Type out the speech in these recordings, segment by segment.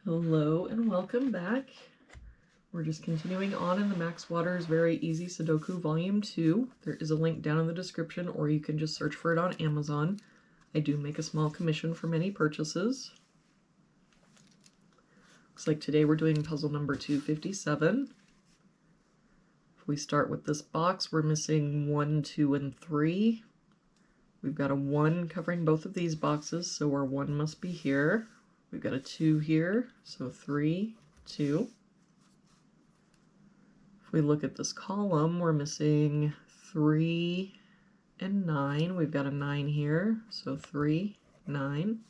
Hello and welcome back. We're just continuing on in the Max Waters Very Easy Sudoku Volume 2. There is a link down in the description, or you can just search for it on Amazon. I do make a small commission for many purchases. Looks like today we're doing puzzle number 257. If we start with this box, we're missing 1, 2, and 3. We've got a 1 covering both of these boxes, so our 1 must be here. We've got a 2 here, so 3, 2. If we look at this column, we're missing 3 and 9. We've got a 9 here, so 3, 9.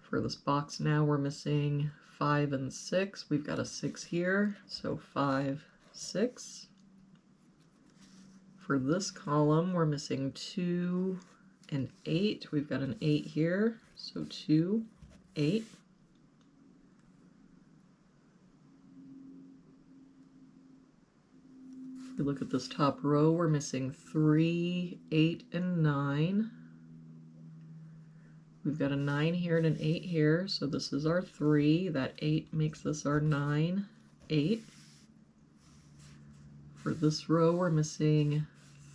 For this box now, we're missing 5 and 6. We've got a 6 here, so 5, 6. For this column, we're missing 2 and 8. We've got an 8 here, so 2, 8. If we look at this top row, we're missing 3, 8, and 9. We've got a 9 here and an 8 here, so this is our 3. That 8 makes this our 9, 8. For this row, we're missing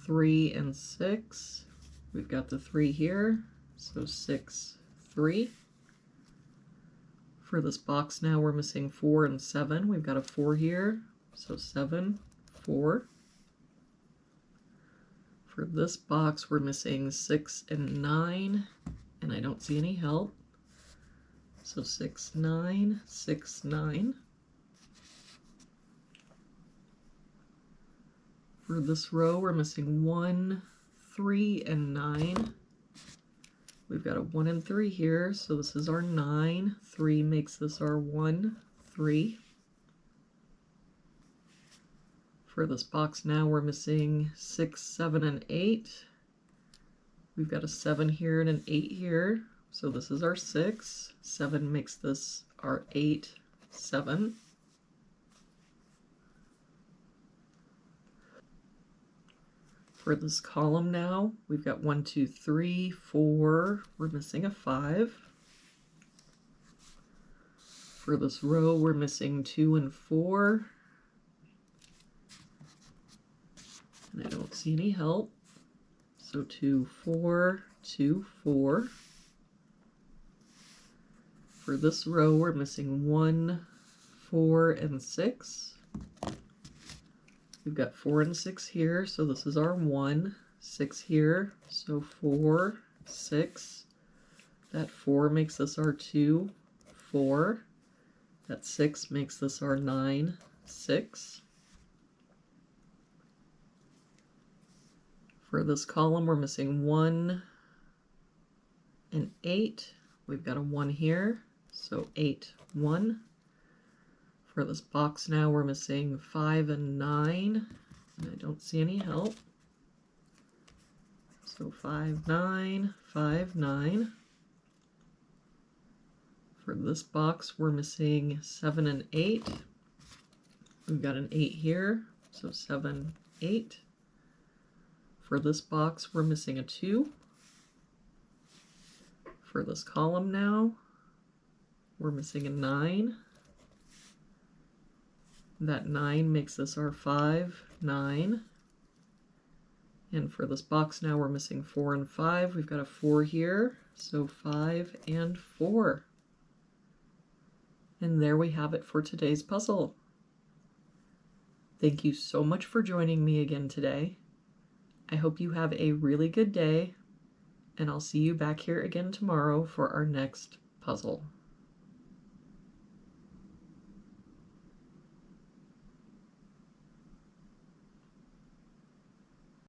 3 and 6. We've got the 3 here, so 6, 3. For this box now, we're missing 4 and 7. We've got a 4 here, so 7, 4. For this box, we're missing 6 and 9, and I don't see any help. So 6, 9, 6, 9. For this row, we're missing 1, 3, and 9. We've got a 1 and 3 here, so this is our 9. 3 makes this our 1, 3. For this box now, we're missing 6, 7, and 8. We've got a 7 here and an 8 here, so this is our 6. 7 makes this our 8, 7. For this column now, we've got 1, 2, 3, 4. We're missing a 5. For this row, we're missing 2 and 4. And I don't see any help. So 2, 4, 2, 4. For this row, we're missing 1, 4, and 6. We've got 4 and 6 here, so this is our 1. 6 here, so 4, 6. That 4 makes this our 2, 4. That 6 makes this our 9, 6. For this column, we're missing 1 and 8. We've got a 1 here, so 8, 1. For this box now, we're missing 5 and 9, and I don't see any help. So 5, 9, 5, 9. For this box, we're missing 7 and 8. We've got an 8 here, so 7, 8. For this box, we're missing a 2. For this column now, we're missing a 9. That 9 makes this our 5, 9. And for this box now, we're missing 4 and 5. We've got a 4 here, so 5 and 4. And there we have it for today's puzzle. Thank you so much for joining me again today. I hope you have a really good day, and I'll see you back here again tomorrow for our next puzzle.